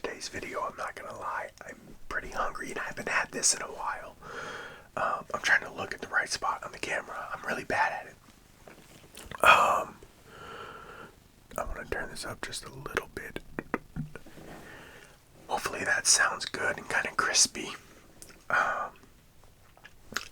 today's video. I'm not gonna lie, I'm pretty hungry and I haven't had this in a while. I'm trying to look at the right spot on the camera. I'm really bad at it. I'm gonna turn this up just a little bit. Hopefully that sounds good and kind of crispy.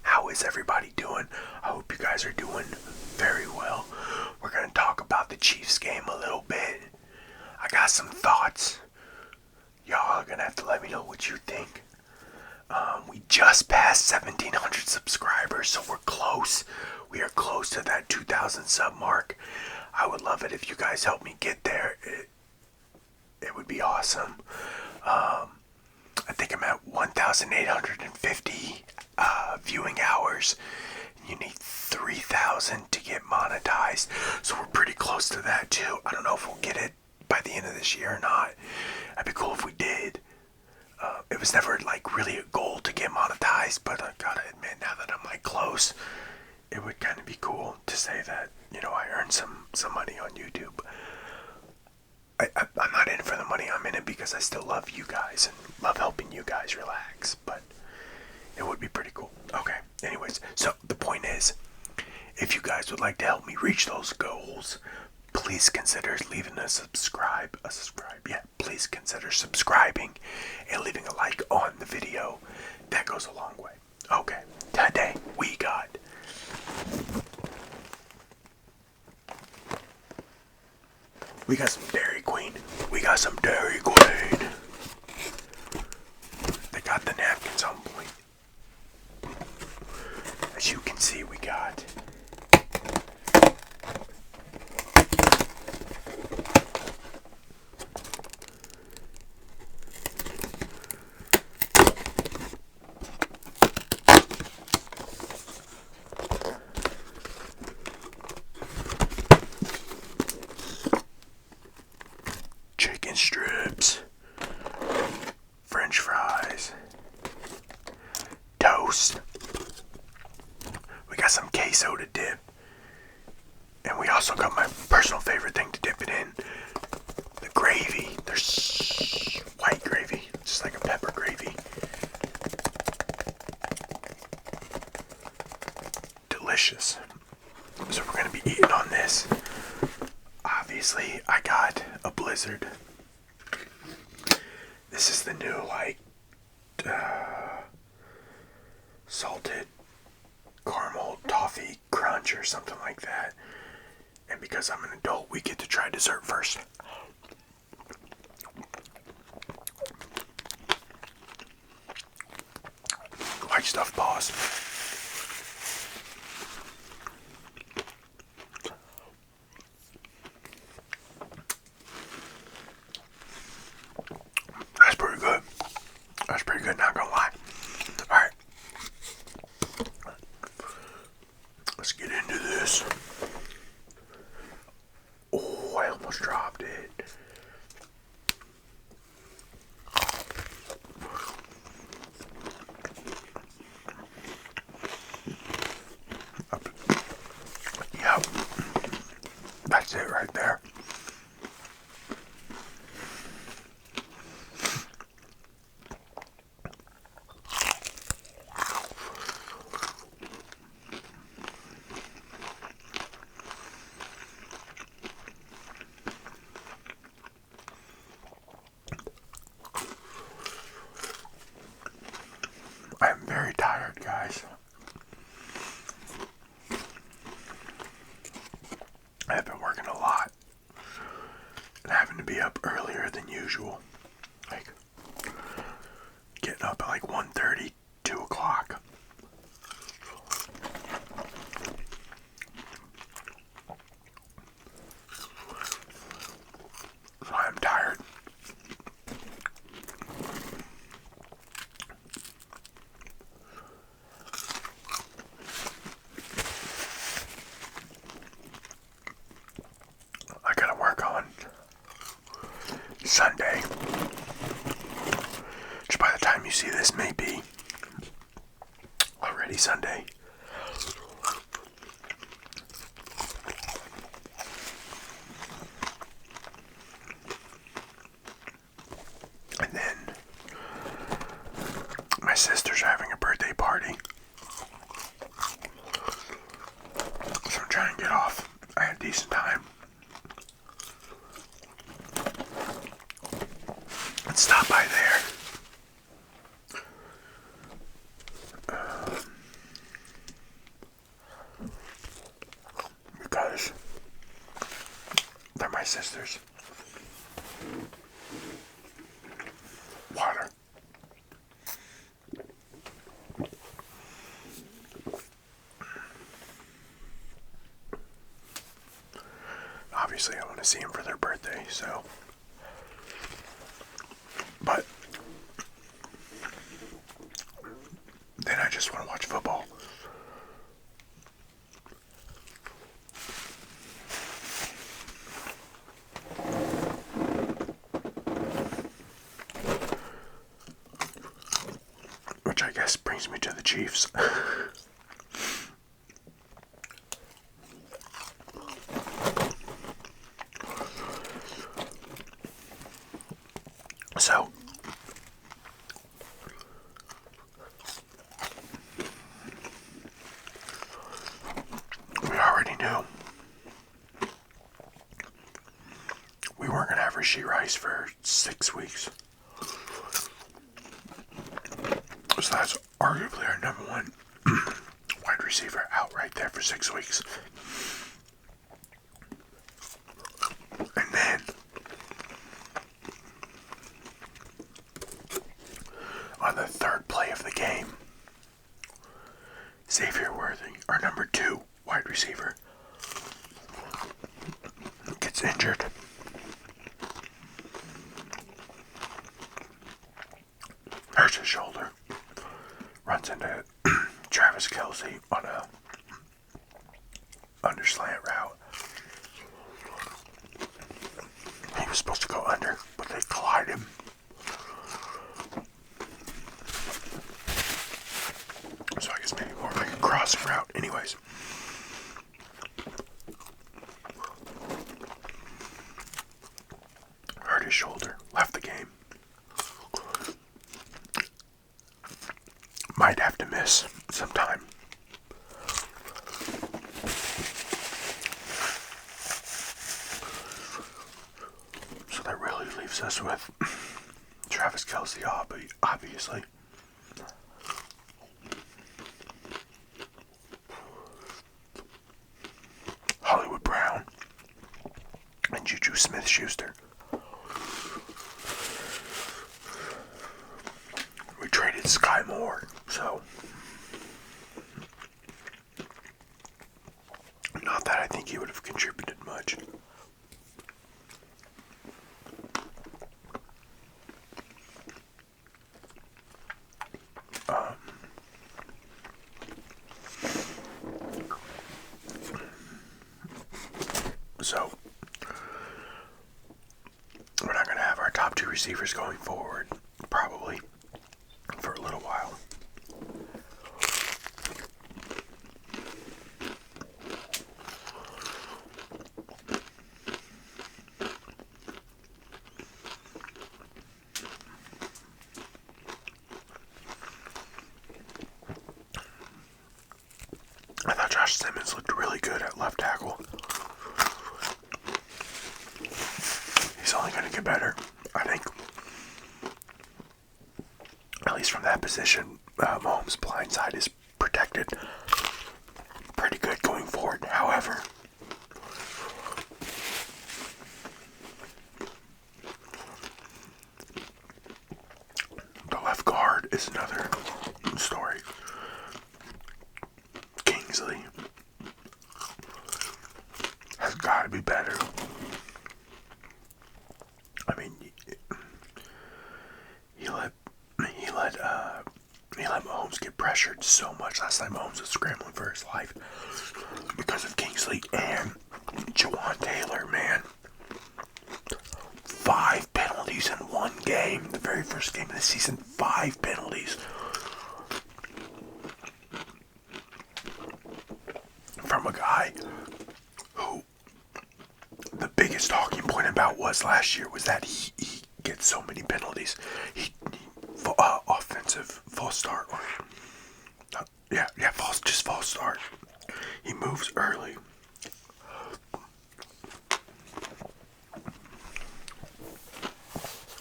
How is everybody doing? I hope you guys are doing very well. We're gonna talk about the Chiefs game a little bit. I got some thoughts. Y'all are gonna have to let me know what you think. We just passed 1,700 subscribers, so we're close. We are close to that 2,000 sub mark. I would love it if you guys help me get there. It would be awesome. I think I'm at 1,850 viewing hours. You need 3,000 to get monetized, so we're pretty close to that too. I don't know if we'll get it by the end of this year or not. That'd be cool if we did. It was never like really a goal to get monetized, but I gotta admit, now that I'm like close, it would kind of be cool to say that, you know, I earned some money on YouTube. I'm not in it for the money. I'm in it because I still love you guys and love helping you guys relax, but it would be pretty cool. Okay, anyways, so the point is, if you guys would like to help me reach those goals, please consider leaving a subscribe. Please consider subscribing and leaving a like on the video. That goes a long way. Okay, today we got some Dairy Queen. We got some Dairy Queen. They got the napkins on point. As you can see, we got chicken strips, French fries, toast. We got some queso to dip. And we also got my personal favorite thing to dip it in. The gravy. There's white gravy. Just like a pepper gravy. Delicious. So we're going to be eating on this. Obviously, I got a Blizzard. This is the new, like, salted caramel toffee crunch or something like that. And because I'm an adult, we get to try dessert first. Like stuffed paws. That's pretty good. That's pretty good, not gonna lie. Alright. Let's get into this. Oh, I almost dropped it. Yep. That's it right there. I am very tired, guys. I have been working a lot and having to be up earlier than usual. Like, getting up at like 1:30, 2 o'clock. So I'm tired. I gotta work on Sunday. Which by the time you see this may be already Sunday. sisters are having a birthday party. So I'm trying to get off. I had a decent time. Let's stop by there. Because they're my sisters. Water. Obviously, I want to see them for their birthday, so. But then I just want to watch football. Which I guess brings me to the Chiefs. So, we already knew we weren't going to have Rashee Rice for 6 weeks. So that's arguably our number one wide receiver out right there for 6 weeks. And then on the third play of the game, Xavier Worthy, our number 2 wide receiver, gets injured. Hurts his shoulder. Runs into Travis Kelce on a under slant route. He was supposed to go under, but they collide him. So I guess maybe more like a crossing route. Anyways. Hurt his shoulder. Left the game. Might have to miss some time. So that really leaves us with Travis Kelce, obviously. Hollywood Brown and Juju Smith-Schuster. We traded Sky Moore, so not that I think he would have contributed much. So we're not going to have our top 2 receivers going forward, probably, for a little while. I thought Josh Simmons looked really good at left tackle. He's only going to get better, I think. At least from that position, Mahomes' blind side is protected pretty good going forward. However, the left guard is another story. Kingsley has got to be better. I mean, he let Mahomes get pressured so much. Last time Mahomes was scrambling for his life because of Kingsley and Jawan Taylor, man. 5 penalties in one game. The very first game of the season, 5 penalties. From a guy who the biggest talking point about was last year was that he gets so many penalties. Offensive false false start. Just false start. He moves early.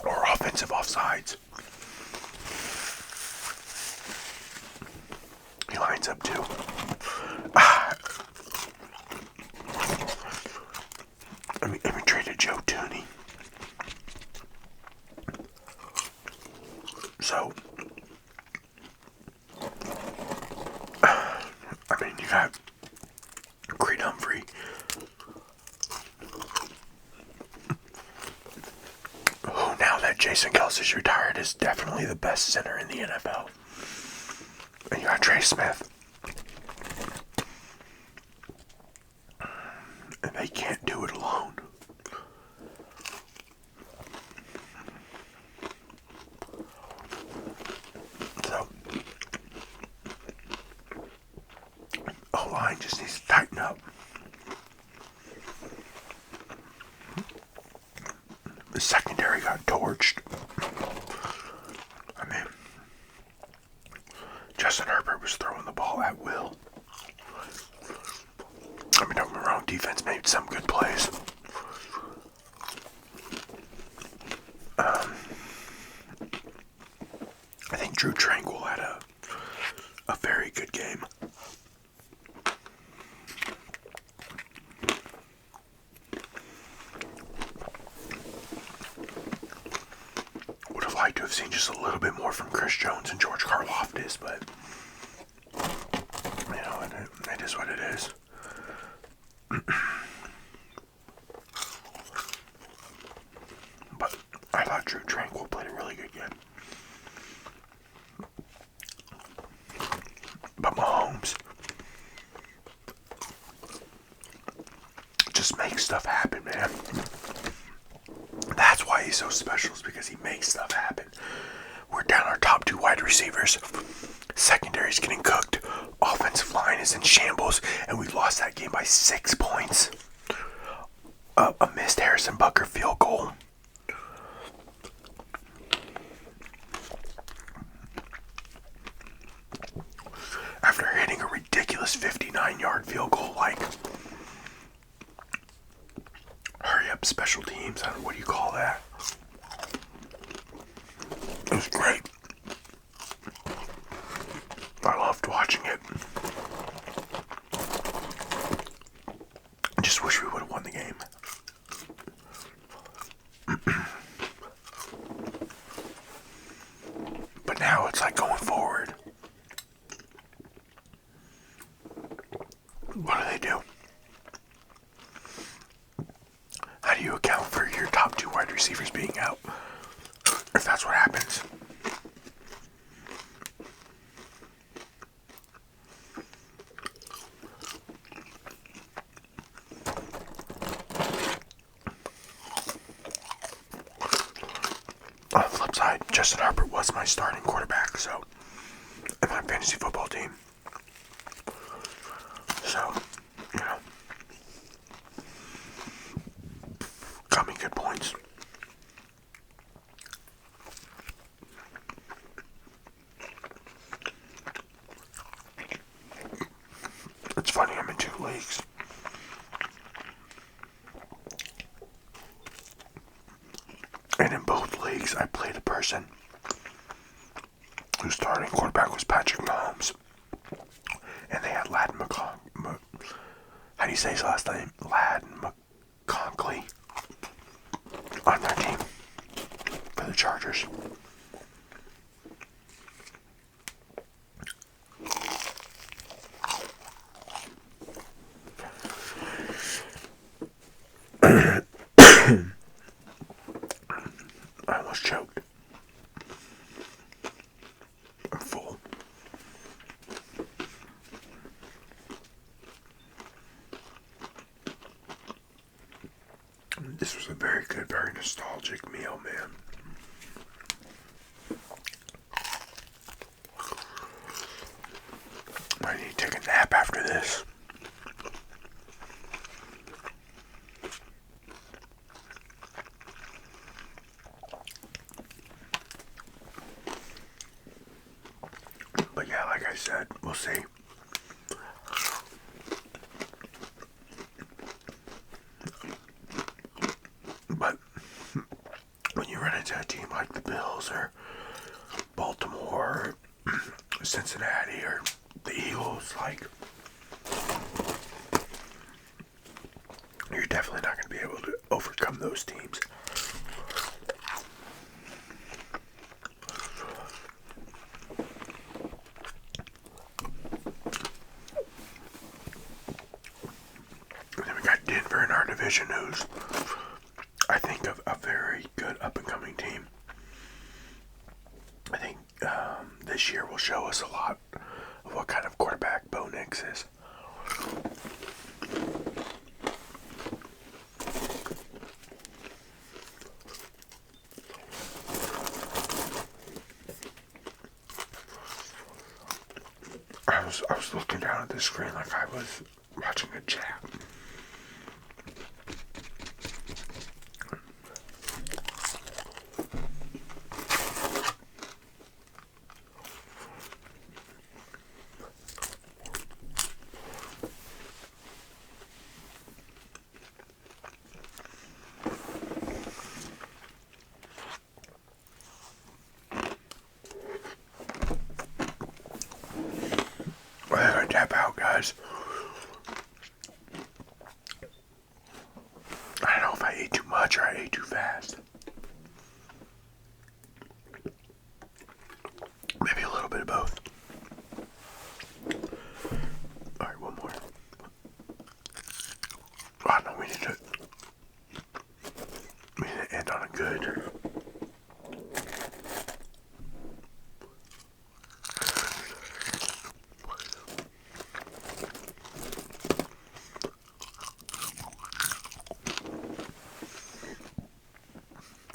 Or offensive offsides. He lines up too. Let me trade a Joe Tooney. So, you got Creed Humphrey. Who, now that Jason Kelce's retired, is definitely the best center in the NFL. And you got Trey Smith. And they can't do it alone. So, O-line just needs to tighten up. The secondary got torched. Justin Herbert was throwing the ball at will. Don't get me wrong, defense made some good plays. I think Drew Tranquil had a very good game. Would have liked to have seen just a little bit more from Chris Jones and George Karlaftis, but it is what it is. But I thought Drew Tranquil played a really good game. But Mahomes just makes stuff happen, man. That's why he's so special, is because he makes stuff happen. We're down our top 2 wide receivers. Secondary's getting cooked. Offensive line is in shambles, and we lost that game by 6 points. A missed Harrison Butker field goal. After hitting a ridiculous 59-yard field goal, hurry up special teams. I don't know, what do you call that? It was great. I loved watching it. I just wish we would have won the game. But now it's like going forward. What do they do? How do you account for your top 2 wide receivers being out? If that's what happens. On the flip side, Justin Herbert was my starting quarterback, so, in my fantasy football team. So, got me good points. It's funny, I'm in 2 leagues. And in both leagues, I played a person whose starting quarterback was Patrick Mahomes. And they had Ladd McConkey. How do you say his last name? Ladd McConkey on their team for the Chargers. I almost choked. I'm full. This was a very good, very nostalgic meal, man. I need to take a nap after this. I said, we'll see. But when you run into a team like the Bills or Baltimore, or Cincinnati, or the Eagles, like, you're definitely not going to be able to overcome those teams. And then we got Denver in our division, who's, I think, a very good up-and-coming team. I think this year will show us a lot of what kind of quarterback Bo Nix is. I was looking down at the screen like I was watching a chat. Well, I gotta tap out, guys. I don't know if I ate too much or I ate too fast. Maybe a little bit of both. Alright, one more. Oh no, we need to end on a good.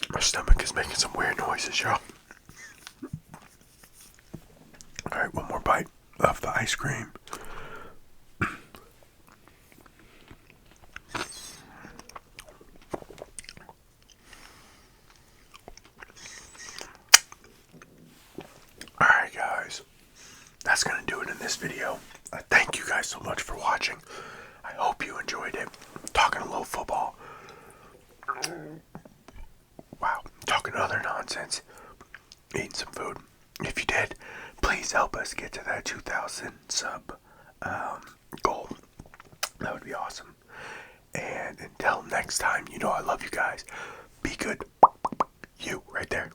My stomach is making some weird noises, y'all. Alright, one more bite of the ice cream. Alright, guys. That's going to do it in this video. Thank you guys so much for watching. I hope you enjoyed it. Talking a little football. Wow, talking other nonsense. Eating some food. If you did, please help us get to that 2,000 sub goal. That would be awesome. And until next time, you know I love you guys. Be good. You, right there.